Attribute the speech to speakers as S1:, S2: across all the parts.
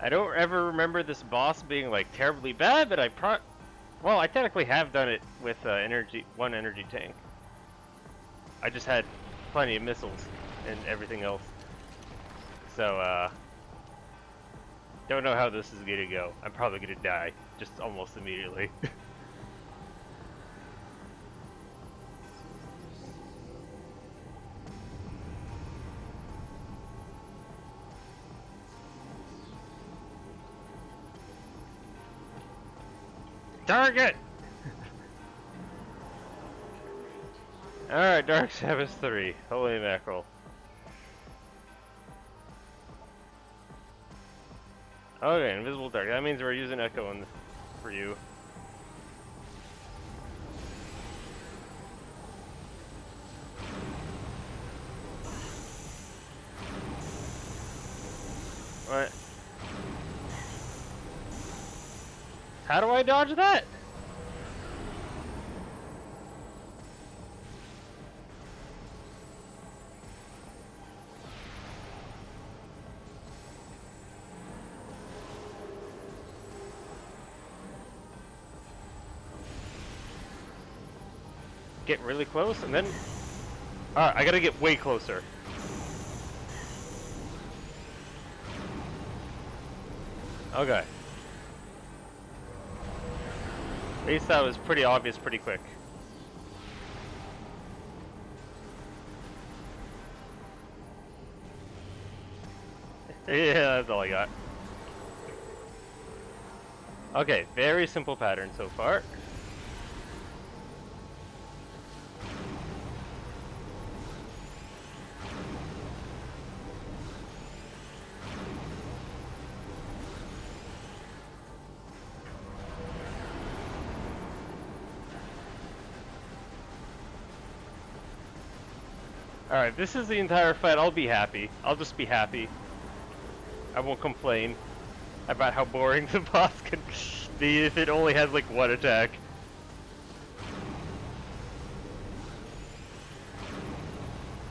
S1: I don't ever remember this boss being like terribly bad, but well, I technically have done it with one energy tank. I just had plenty of missiles and everything else. So, don't know how this is gonna go. I'm probably gonna die just almost immediately. Target! Alright, Dark Sabbath 3. Holy mackerel. Okay, invisible dark. That means we're using Echo for you. What? How do I dodge that? Get really close and then... Alright, I gotta get way closer. Okay. At least that was pretty obvious pretty quick. Yeah, that's all I got. Okay, very simple pattern so far. Alright, this is the entire fight. I'll be happy. I'll just be happy. I won't complain about how boring the boss can be if it only has like one attack.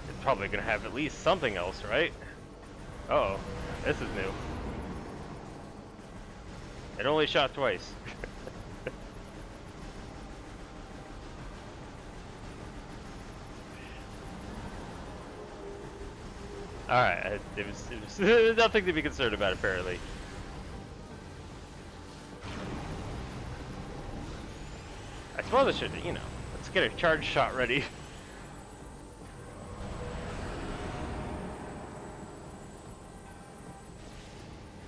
S1: It's probably gonna have at least something else, right? Uh-oh, this is new. It only shot twice. Alright, it was nothing to be concerned about, apparently. I suppose I should, you know, let's get a charge shot ready.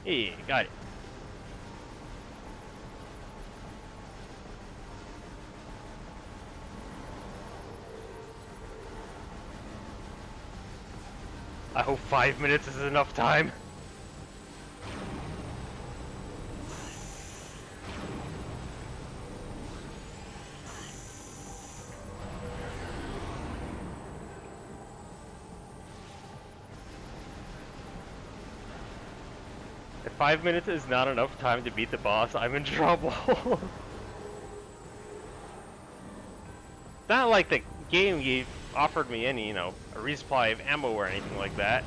S1: Hey, got it. I hope 5 minutes is enough time. If 5 minutes is not enough time to beat the boss, I'm in trouble. Not like the game gave offered me any, you know, a resupply of ammo or anything like that.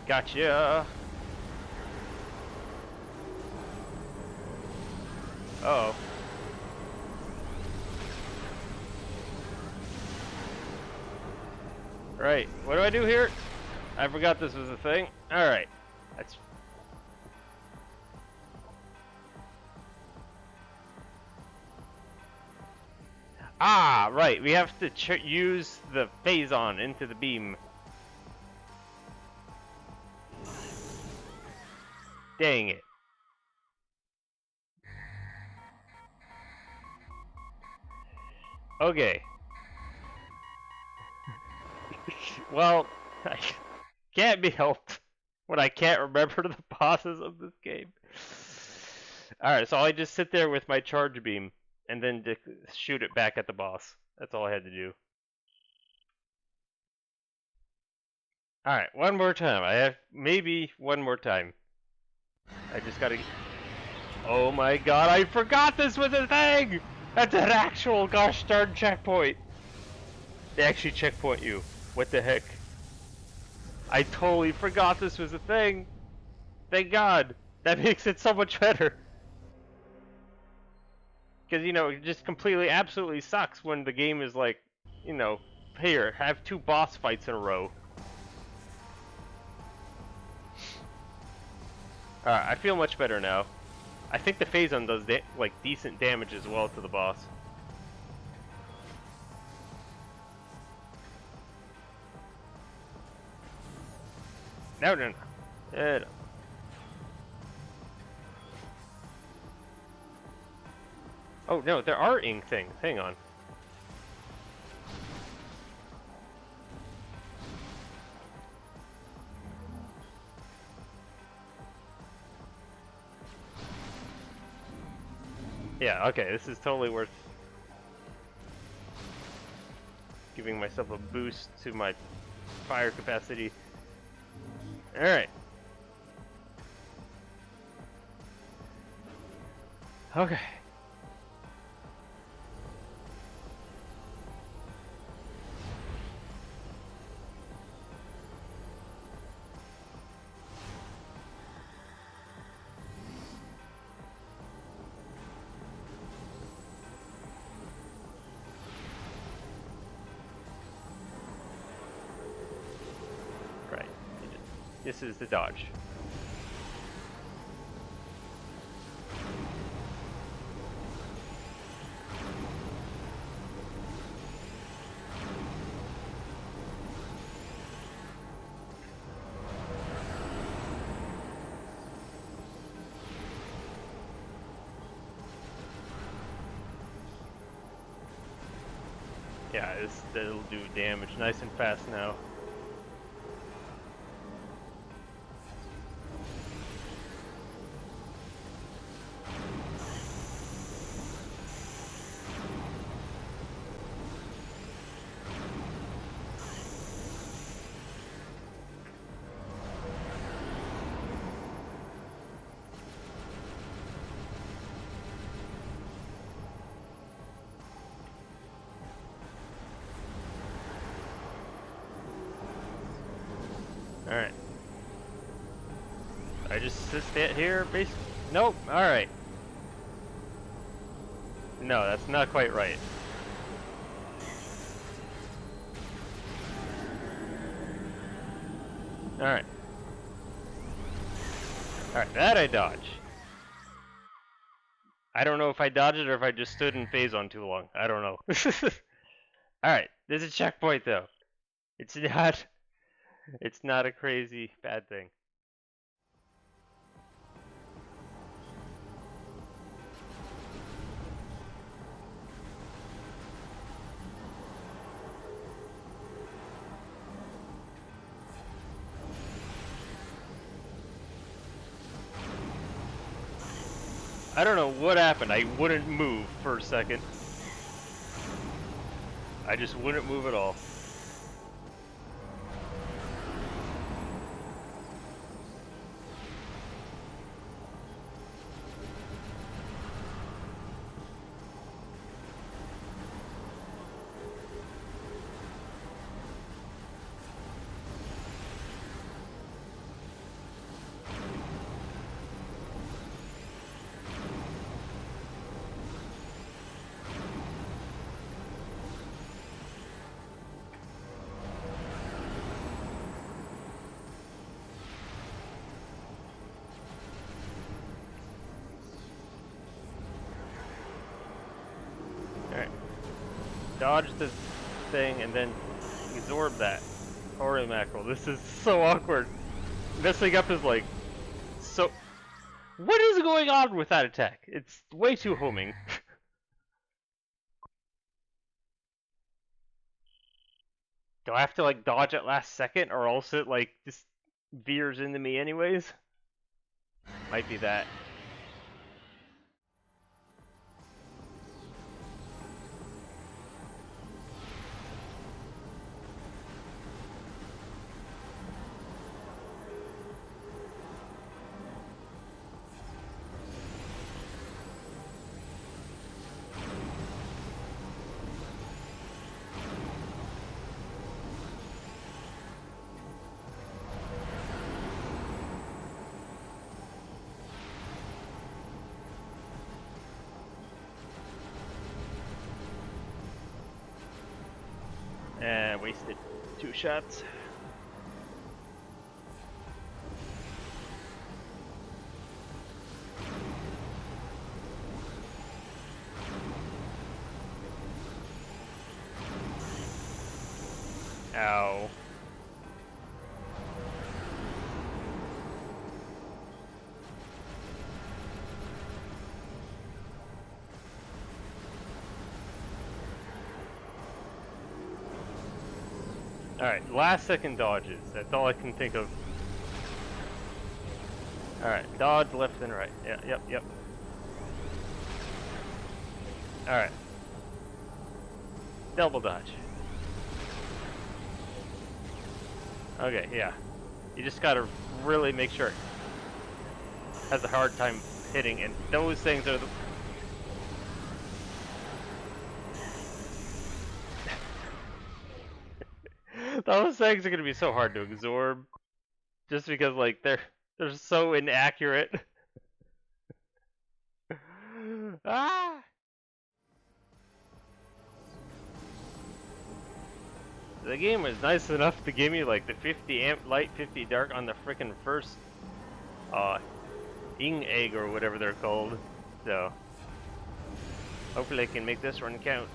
S1: Gotcha. Uh-oh. Right, what do I do here? I forgot this was a thing. Alright. That's... Ah, right. We have to use the phazon into the beam. Dang it. Okay. Well, I can't be helped when I can't remember the bosses of this game. Alright, so I just sit there with my charge beam and then shoot it back at the boss. That's all I had to do. Alright, one more time. I have maybe one more time. I just gotta... Oh my god, I forgot this was a thing! That's an actual gosh darn checkpoint! They actually checkpoint you. What the heck? I totally forgot this was a thing! Thank god! That makes it so much better! Because, you know, it just completely, absolutely sucks when the game is like, you know, here, have 2 boss fights in a row. Alright, I feel much better now. I think the Phazon does, like, decent damage as well to the boss. No. No. Oh, no, there are ink things. Hang on. Yeah, okay, this is totally worth giving myself a boost to my fire capacity. Alright. Okay. Right. This is the dodge. Yeah, that'll do damage nice and fast now. Alright. I just sit here, basically? Nope, alright. No, that's not quite right. Alright. Alright, that I dodge. I don't know if I dodged it or if I just stood in Phazon too long. I don't know. Alright, there's a checkpoint though. It's not a crazy bad thing. I don't know what happened. I wouldn't move for a second. I just wouldn't move at all. Alright. Dodge the thing and then absorb that. Holy mackerel, this is so awkward. Messing up is like so. What is going on with that attack? It's way too homing. Do I have to like dodge at last second or else it like just veers into me anyways? Might be that. Wasted 2 shots. Ow. Alright, last second dodges. That's all I can think of. Alright, dodge left and right. Yeah, yep. Alright. Double dodge. Okay, yeah. You just gotta really make sure it has a hard time hitting, and those things are the... Those things are gonna be so hard to absorb, just because like they're so inaccurate. Ah! The game was nice enough to give me like the 50 amp light, 50 dark on the frickin' first ing egg or whatever they're called. So hopefully I can make this run count.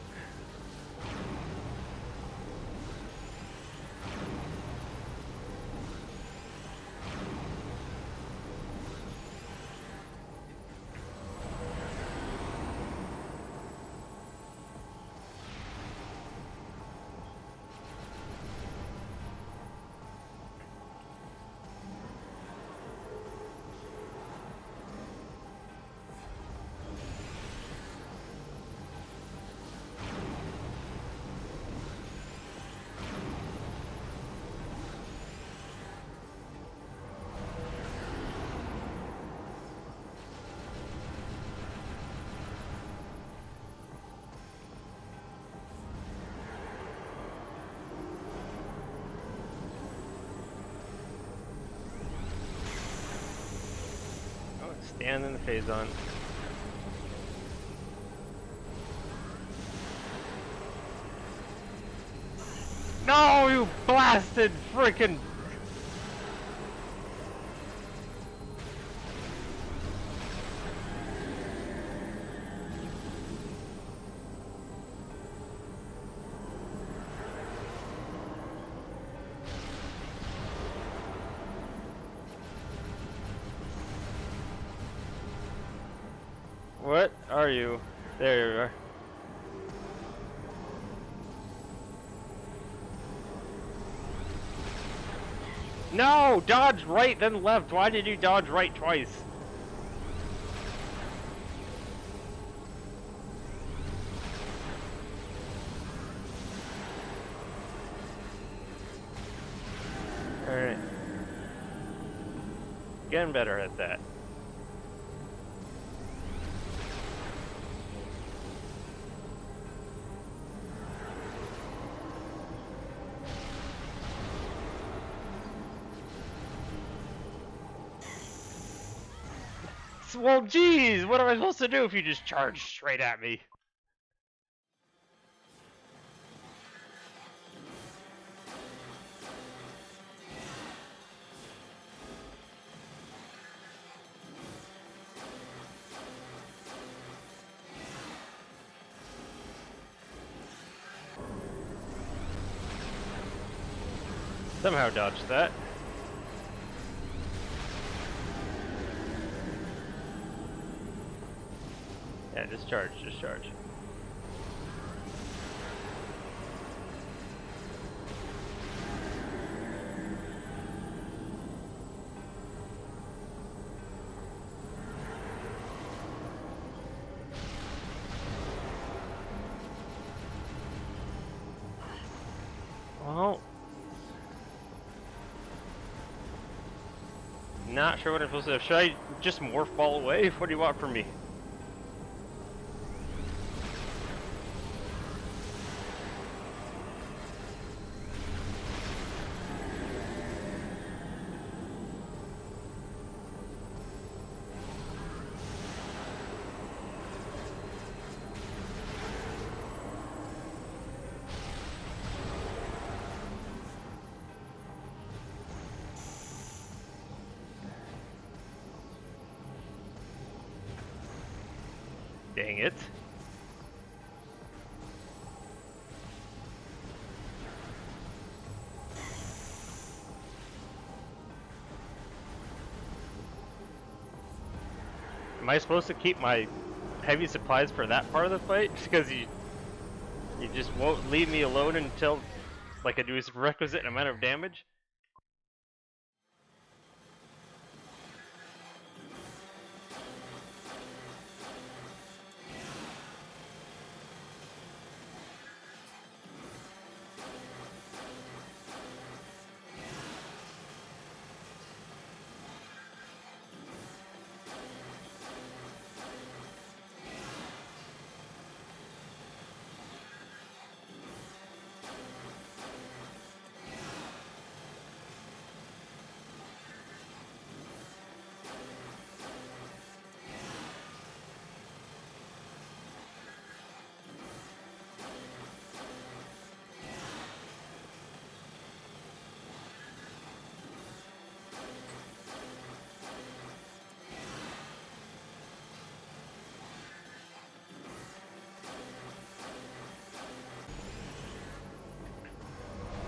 S1: Stand in the phase on. No, you blasted freaking. What are you? There you are. No! Dodge right, then left. Why did you dodge right twice? Alright. Getting better at that. Well, geez, what am I supposed to do if you just charge straight at me? Somehow dodged that. Yeah, discharge. Well, not sure what I'm supposed to do. Should I just morph ball away? What do you want from me? Dang it. Am I supposed to keep my heavy supplies for that part of the fight? Because you just won't leave me alone until like I do a requisite amount of damage?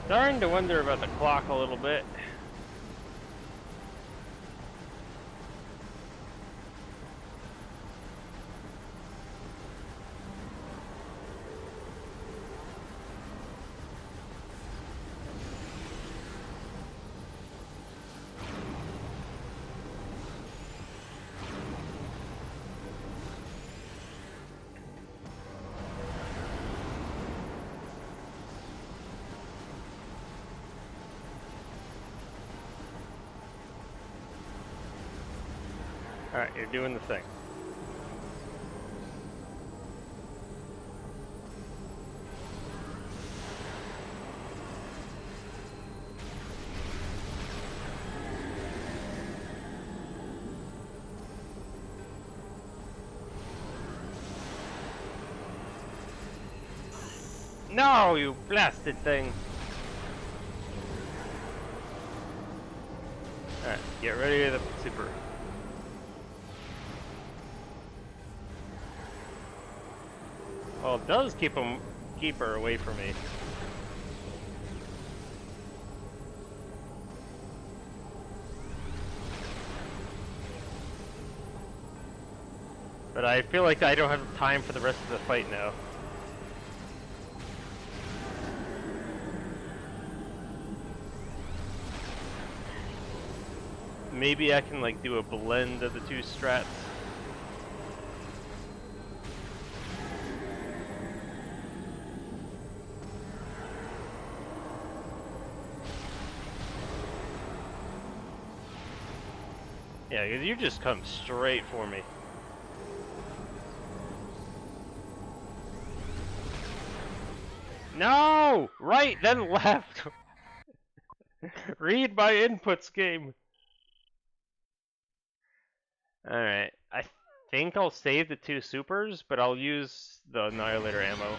S1: Starting to wonder about the clock a little bit. Alright, you're doing the thing. No, you blasted thing! Alright, get ready to the super. Well, it does keep her away from me. But I feel like I don't have time for the rest of the fight now. Maybe I can like do a blend of the two strats. Yeah, because you just come straight for me. No! Right, then left! Read my inputs, game! Alright, I think I'll save the two supers, but I'll use the Annihilator ammo.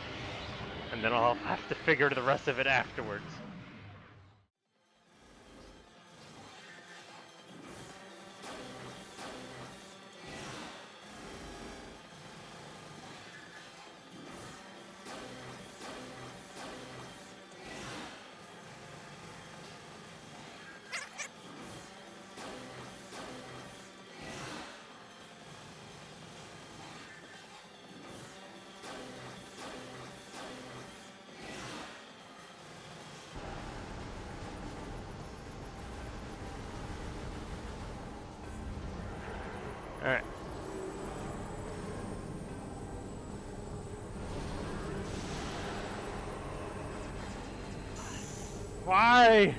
S1: And then I'll have to figure the rest of it afterwards. Alright. Why?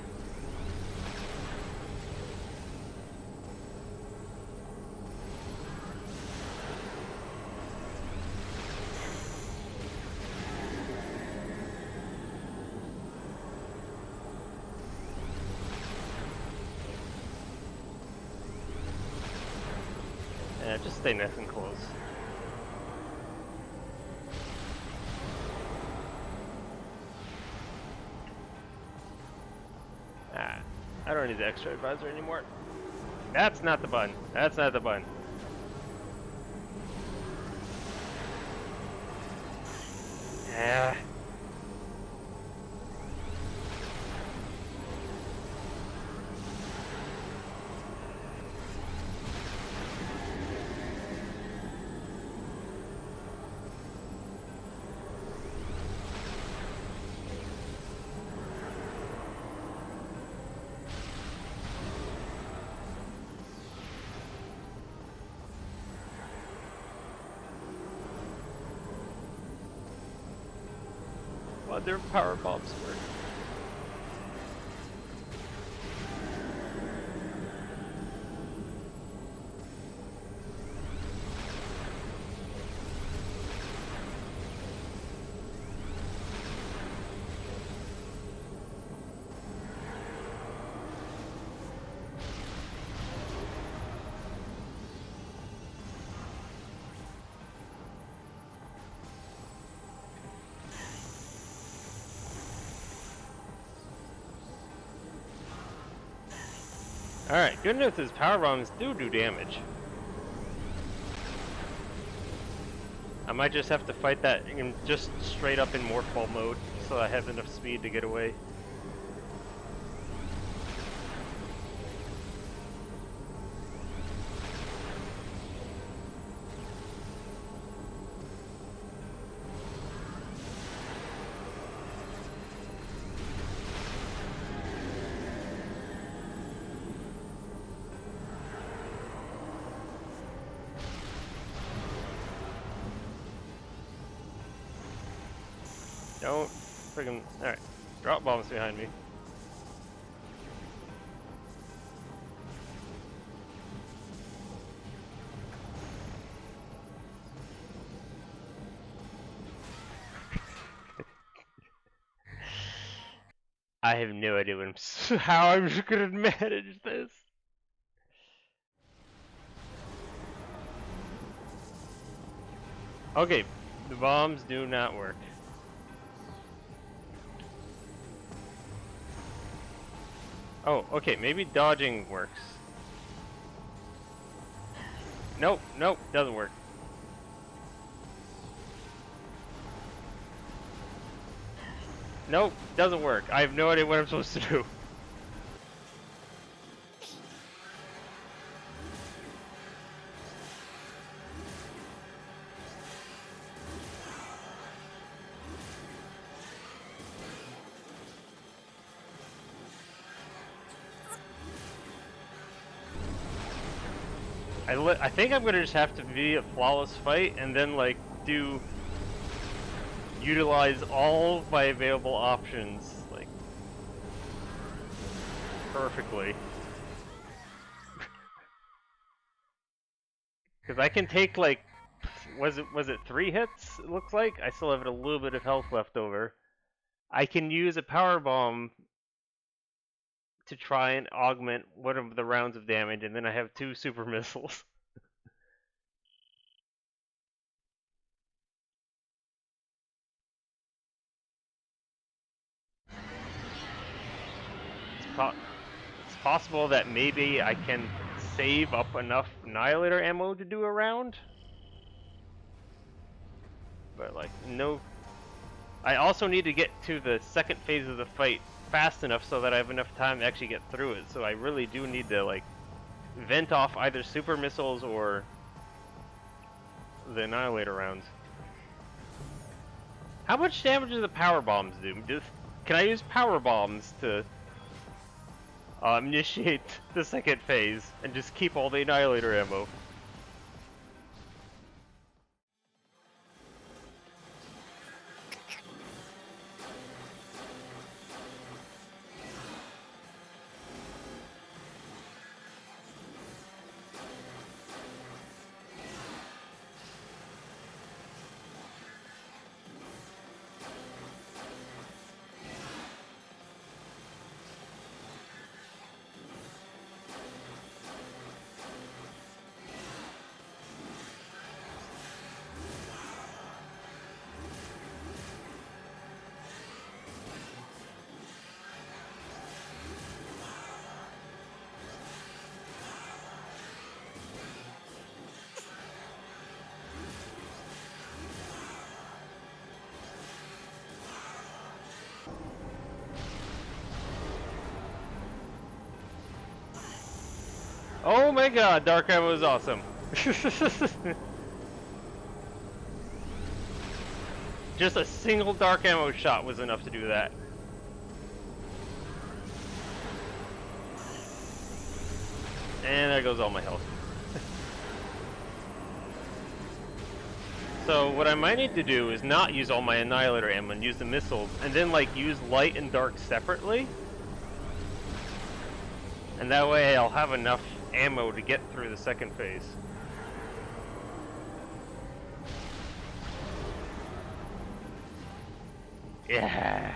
S1: Yeah, just stay nice and close. Ah, I don't need the extra advisor anymore. That's not the button. That's not the button. Ah. Well, their power bombs work. Alright, good news is power bombs do damage. I might just have to fight that in just straight up in morphball mode so I have enough speed to get away. Don't friggin'. Alright. Drop bombs behind me. I have no idea what how I'm just gonna manage this. Okay, the bombs do not work. Oh, okay, maybe dodging works. Nope, nope, doesn't work. Nope, doesn't work. I have no idea what I'm supposed to do. I think I'm gonna just have to be a flawless fight and then like utilize all of my available options like perfectly. Because I can take like was it 3 hits? It looks like I still have a little bit of health left over. I can use a power bomb to try and augment one of the rounds of damage, and then I have 2 super missiles. It's possible that maybe I can save up enough Annihilator ammo to do a round. But like, no. I also need to get to the second phase of the fight fast enough so that I have enough time to actually get through it. So I really do need to like vent off either super missiles or the Annihilator rounds. How much damage do the power bombs do? Can I use power bombs to initiate the second phase and just keep all the Annihilator ammo? Oh my god, dark ammo is awesome. Just a single dark ammo shot was enough to do that. And there goes all my health. So what I might need to do is not use all my Annihilator ammo and use the missiles, and then like use light and dark separately. And that way I'll have enough ammo to get through the second phase. Yeah.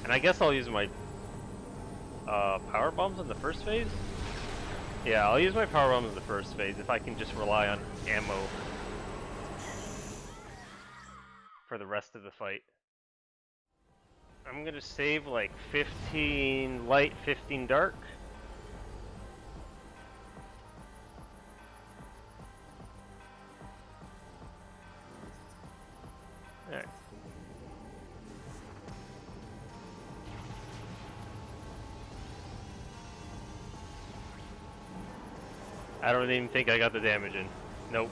S1: And I guess I'll use my power bombs in the first phase? Yeah, I'll use my power bombs in the first phase if I can just rely on ammo for the rest of the fight. I'm gonna save like 15 light, 15 dark. Alright. I don't even think I got the damage in. Nope.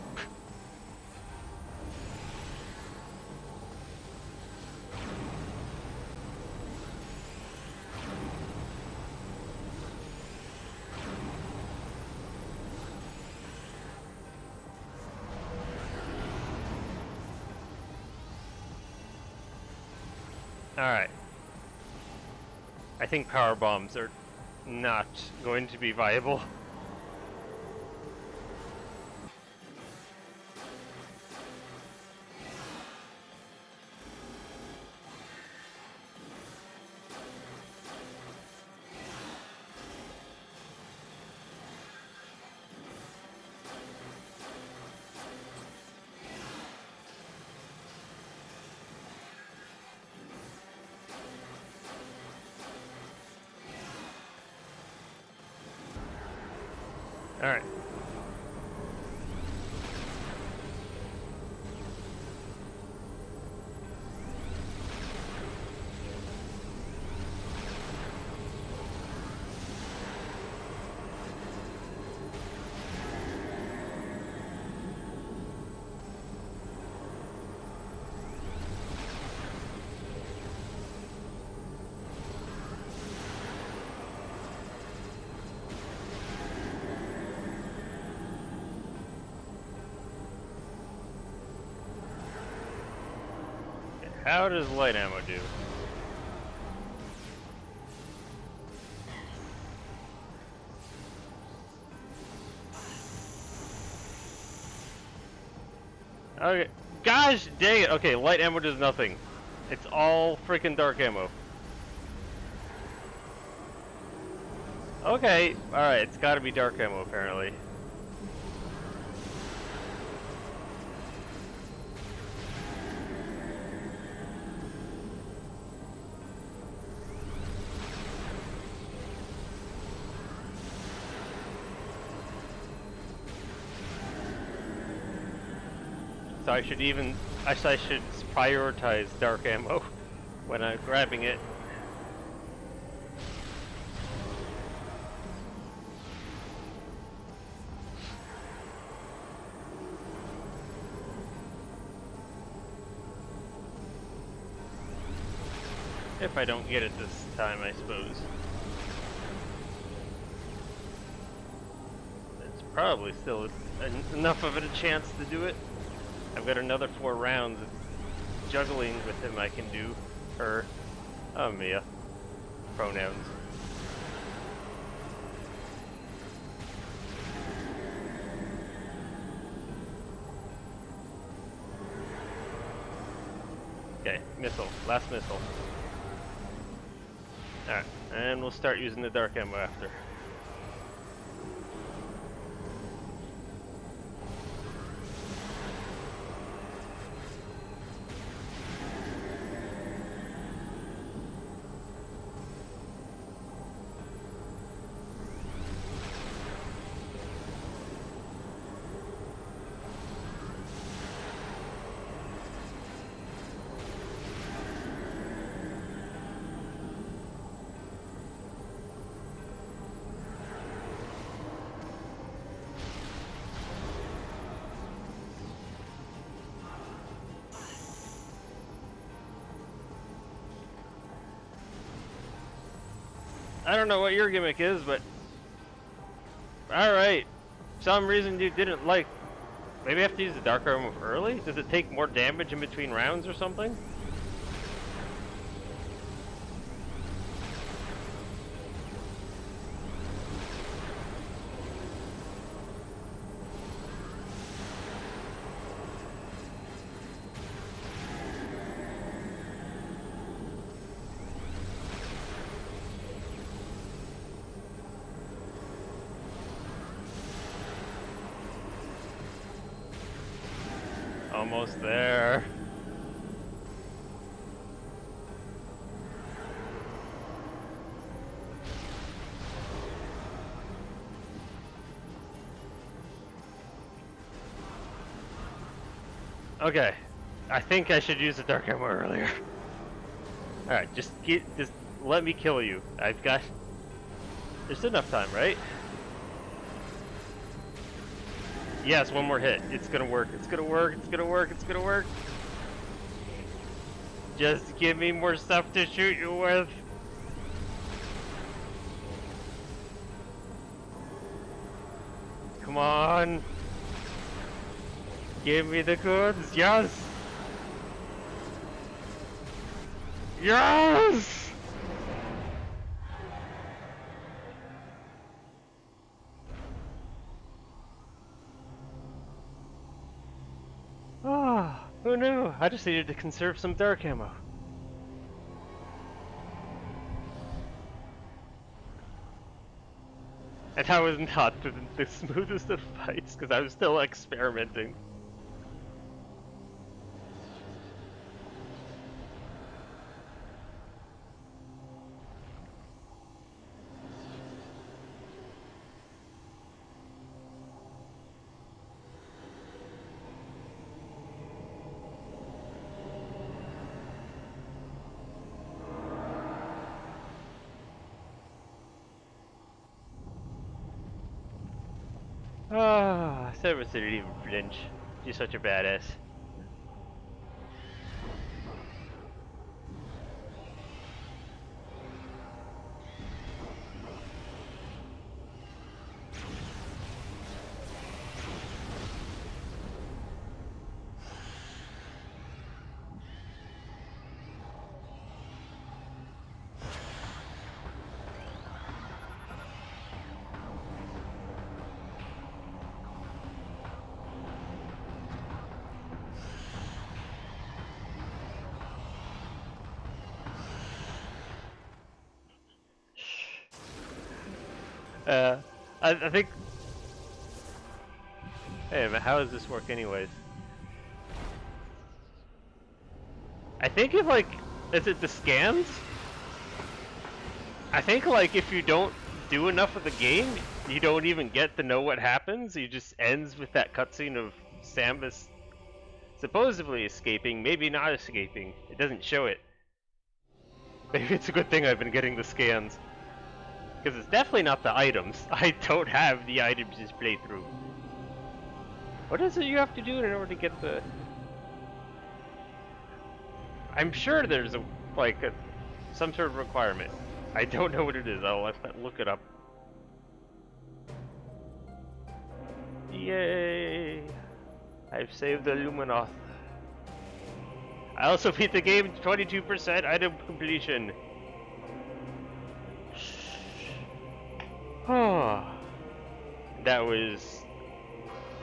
S1: Alright. I think power bombs are not going to be viable. Alright. How does light ammo do? Okay, gosh dang it. Okay, light ammo does nothing. It's all freaking dark ammo. Okay, alright, it's gotta be dark ammo apparently. So I should prioritize dark ammo when I'm grabbing it. If I don't get it this time, I suppose. It's probably still enough of a chance to do it. I've got another 4 rounds of juggling with him I can do. Her. Oh, Mia. Pronouns. Okay, missile. Last missile. Alright, and we'll start using the dark ammo after. I don't know what your gimmick is, but alright. Some reason you didn't like. Maybe I have to use the Dark Armor early? Does it take more damage in between rounds or something? Almost there. Okay, I think I should use the Dark Ammo earlier. Alright, just let me kill you. I've got... There's enough time, right? Yes, one more hit. It's gonna work. It's gonna work. It's gonna work. It's gonna work. Just give me more stuff to shoot you with. Come on. Give me the goods. Yes. Yes. Ah, who knew? I just needed to conserve some dark ammo. And that was not the smoothest of fights, because I was still experimenting. Ah, Cerberus didn't even flinch. You're such a badass. I think... Hey, but how does this work anyways? I think if, like... Is it the scans? I think, like, if you don't do enough of the game, you don't even get to know what happens. It just ends with that cutscene of Samus supposedly escaping, maybe not escaping. It doesn't show it. Maybe it's a good thing I've been getting the scans. Because it's definitely not the items. I don't have the items this playthrough. What is it you have to do in order to get the... I'm sure there's a, like, some sort of requirement. I don't know what it is. I'll have to look it up. Yay! I've saved the Luminoth. I also beat the game 22% item completion. Oh, that was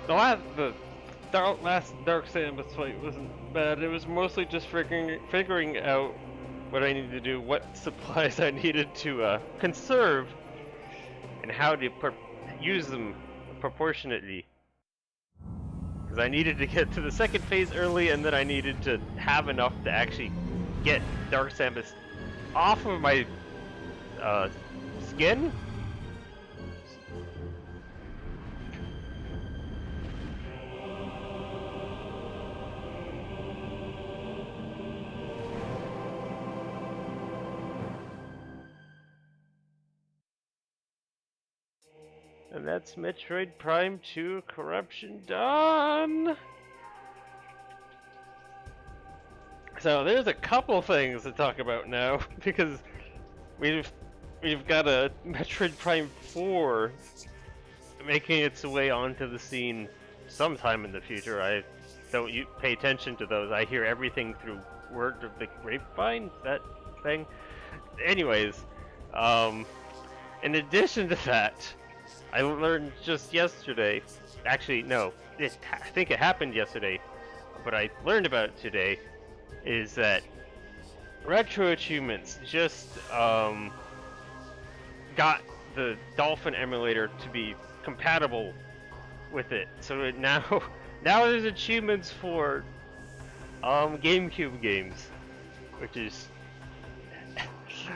S1: the last Dark Samus fight wasn't bad. It was mostly just figuring out what I needed to do, what supplies I needed to conserve, and how to use them proportionately. Because I needed to get to the second phase early, and then I needed to have enough to actually get Dark Samus off of my skin. And that's Metroid Prime 2 Corruption done! So there's a couple things to talk about now, because we've we've got a Metroid Prime 4 making its way onto the scene sometime in the future. I don't pay attention to those. I hear everything through word of the grapevine, that thing. Anyways, in addition to that, I learned just yesterday, actually no, I think it happened yesterday, but I learned about it today, is that Retro Achievements just got the Dolphin emulator to be compatible with it. So now there's achievements for GameCube games, which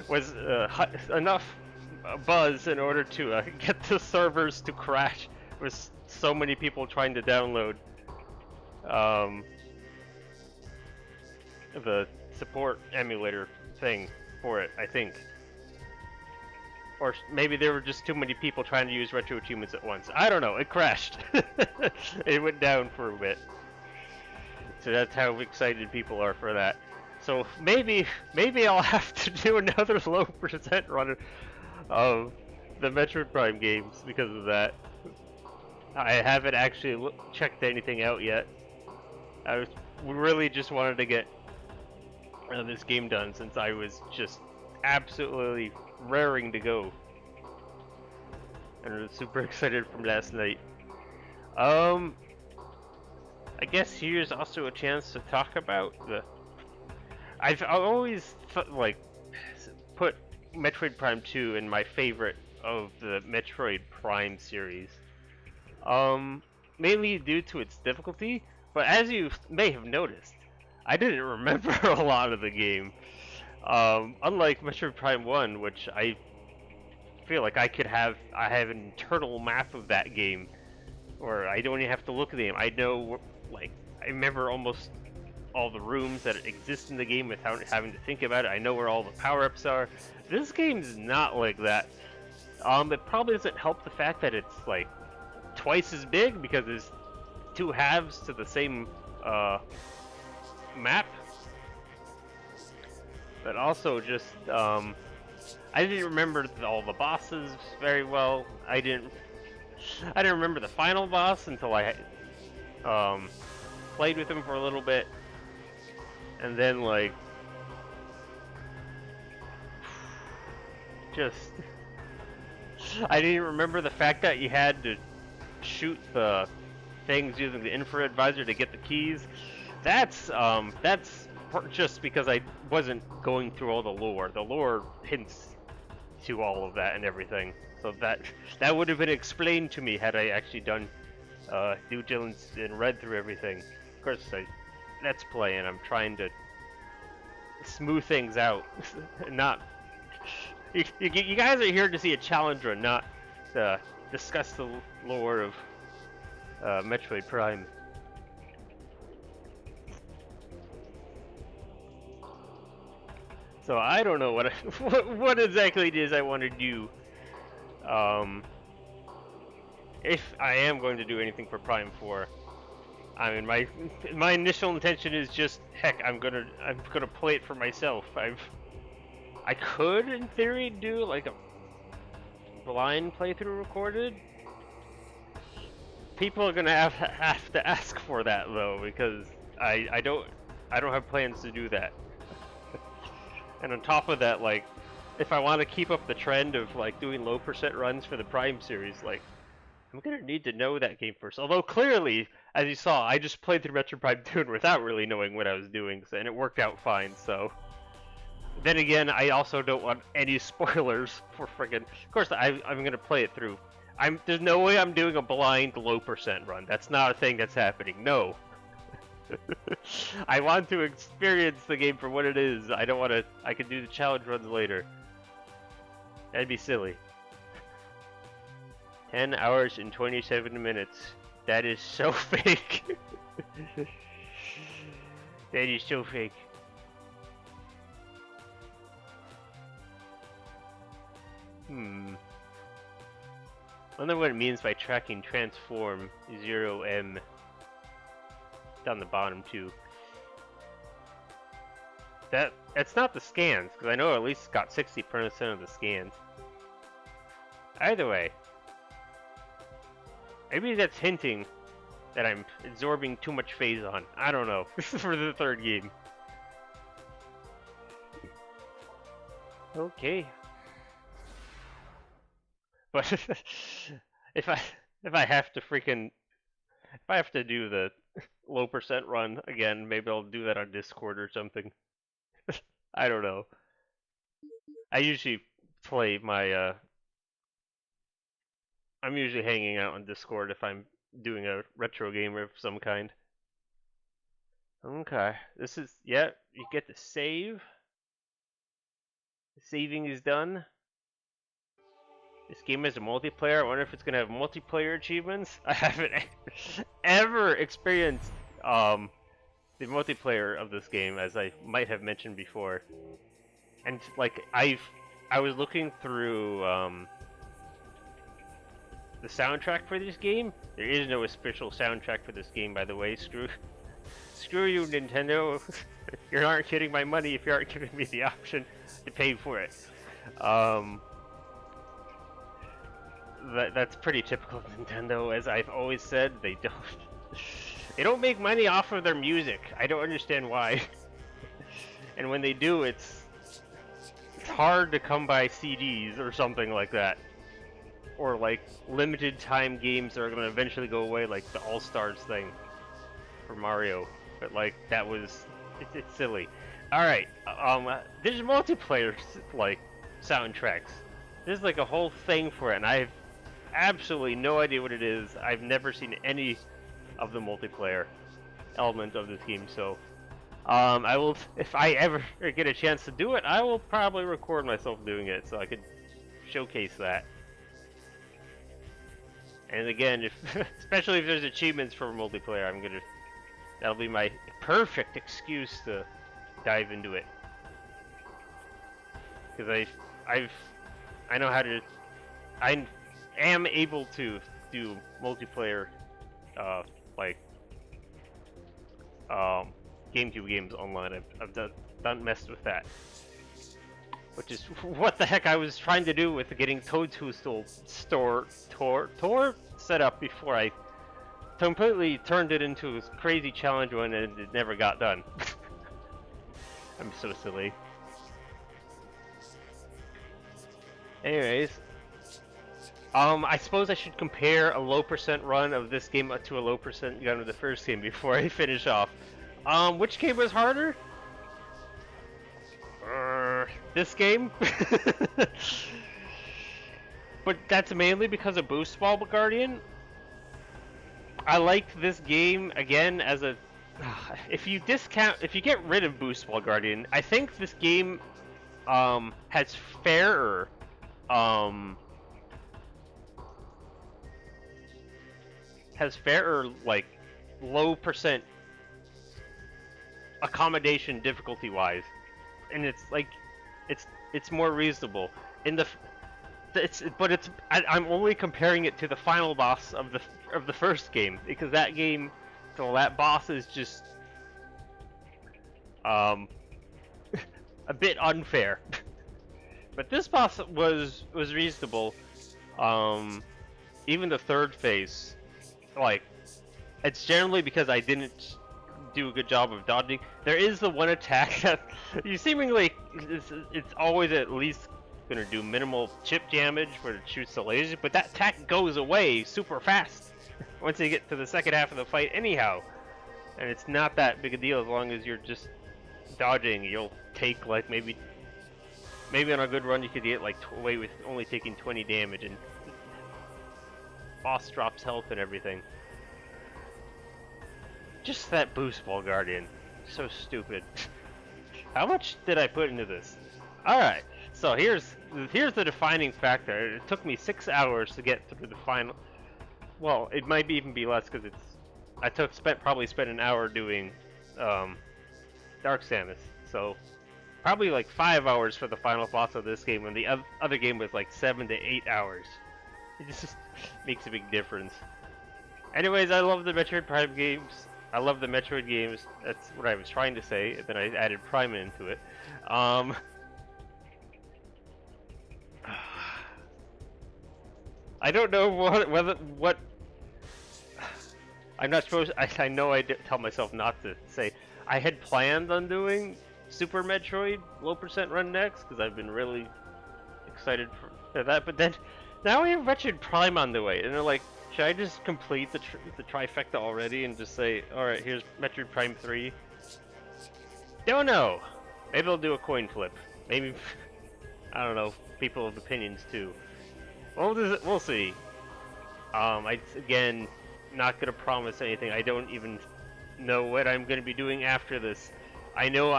S1: was enough buzz in order to get the servers to crash with so many people trying to download the support emulator thing for it, I think. Or maybe there were just too many people trying to use Retro Achievements at once. I don't know, it crashed. It went down for a bit. So that's how excited people are for that. So maybe I'll have to do another low percent run of the Metroid Prime games because of that. I haven't actually checked anything out yet. I really just wanted to get this game done since I was just absolutely raring to go. And I was super excited from last night. I guess here's also a chance to talk about I've always put Metroid Prime 2 in my favorite of the Metroid Prime series. Mainly due to its difficulty, but as you may have noticed, I didn't remember a lot of the game. Unlike Metroid Prime 1, which I feel like I have an internal map of that game, or I don't even have to look at the game. I know, I remember almost all the rooms that exist in the game without having to think about it. I know where all the power-ups are. This game's not like that. It probably doesn't help the fact that it's like twice as big because there's two halves to the same map. But also just I didn't remember all the bosses very well. I didn't remember the final boss until I played with him for a little bit, and then I didn't remember the fact that you had to shoot the things using the infrared visor to get the keys. That's just because I wasn't going through all the lore. The lore hints to all of that and everything, so that would have been explained to me had I actually done due diligence and read through everything. Of course, let's play, and I'm trying to smooth things out. Not you guys are here to see a challenge run, not to discuss the lore of Metroid Prime. So I don't know what exactly it is I want to do. If I am going to do anything for Prime 4, I mean my initial intention is just heck, I'm gonna play it for myself. I could in theory do like a blind playthrough recorded. People are gonna have to ask for that though, because I don't have plans to do that. And on top of that, like, if I want to keep up the trend of like doing low percent runs for the Prime series, like, I'm gonna need to know that game first. Although clearly, as you saw, I just played through Metroid Prime 2 without really knowing what I was doing, and it worked out fine. So then again, I also don't want any spoilers for friggin'. Of course, I'm gonna play it through. There's no way I'm doing a blind low percent run. That's not a thing that's happening. No. I want to experience the game for what it is. I don't want to. I can do the challenge runs later. That'd be silly. 10 hours and 27 minutes. That is so fake. That is so fake. I wonder what it means by tracking transform 0M. Down the bottom too. That's not the scans, because I know at least got 60% of the scans. Either way, maybe that's hinting that I'm absorbing too much phase on. I don't know. For the third game. Okay. But if I have to do the low percent run again, maybe I'll do that on Discord or something. I don't know. I usually play my I'm usually hanging out on Discord if I'm doing a retro game of some kind. Okay, this is, yeah, you get to save. The saving is done. This game is a multiplayer. I wonder if it's gonna have multiplayer achievements. I haven't ever experienced the multiplayer of this game, as I might have mentioned before. And like I was looking through the soundtrack for this game. There is no official soundtrack for this game, by the way. Screw you, Nintendo. You aren't getting my money if you aren't giving me the option to pay for it. That's pretty typical of Nintendo, as I've always said. They don't make money off of their music. I don't understand why. And when they do, it's hard to come by CDs or something like that, or like limited time games that are gonna eventually go away, like the All Stars thing for Mario. But like that was, it's silly. All right, there's multiplayer like soundtracks. There's like a whole thing for it, and I have absolutely no idea what it is. I've never seen any of the multiplayer element of this game, so I will, if I ever get a chance to do it, I will probably record myself doing it so I could showcase that. And again, especially if there's achievements for multiplayer, that'll be my perfect excuse to dive into it. Because I know how to, I am able to do multiplayer, like, GameCube games online. I've done messed with that. Which is what the heck I was trying to do with getting Toadstool Tour set up before I completely turned it into a crazy challenge one, and it never got done. I'm so silly. Anyways, I suppose I should compare a low percent run of this game to a low percent gun of the first game before I finish off. Which game was harder? This game? But that's mainly because of Boost Ball Guardian. I like this game again as a. If you get rid of Boost Ball Guardian, I think this game has fairer like low percent accommodation difficulty wise, and it's like it's more reasonable in the. I'm only comparing it to the final boss of the first game, because that game, so that boss is just a bit unfair. But this boss was reasonable. Even the third phase, like, it's generally because I didn't do a good job of dodging. There is the one attack that you seemingly it's always at least gonna do minimal chip damage where it shoots the lasers, but that attack goes away super fast once you get to the second half of the fight anyhow. And it's not that big a deal as long as you're just dodging. You'll take like maybe on a good run you could get like away with only taking 20 damage, and boss drops health and everything. Just that Boost Ball Guardian, so stupid. How much did I put into this? Alright, so here's the defining factor. It took me 6 hours to get through the final. Well, it might even be less because probably spent an hour doing Dark Samus. So probably like 5 hours for the final boss of this game, when the other game was like 7 to 8 hours. It just makes a big difference. Anyways, I love the Metroid Prime games. I love the Metroid games. That's what I was trying to say. And then I added Prime into it. Um, I don't know what. I'm not supposed. I know I tell myself not to say. I had planned on doing Super Metroid low percent run next because I've been really excited for that. But then now we have Metroid Prime on the way, and they're like, should I just complete the trifecta already and just say, all right, here's Metroid Prime 3? Don't know. Maybe I'll do a coin flip. Maybe I don't know. People have opinions too. We'll see. Again, not gonna promise anything. I don't even know what I'm gonna be doing after this. I know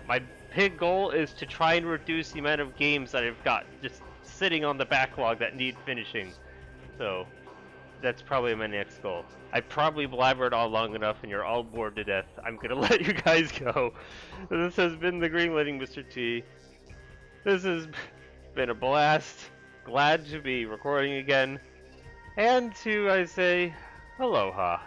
S1: my big goal is to try and reduce the amount of games that I've got just sitting on the backlog that need finishing. So that's probably my next goal. I probably blabbered all long enough and you're all bored to death. I'm gonna let you guys go. This has been the Greenlighting Mr. T. This has been a blast. Glad to be recording again. And to, I say, aloha.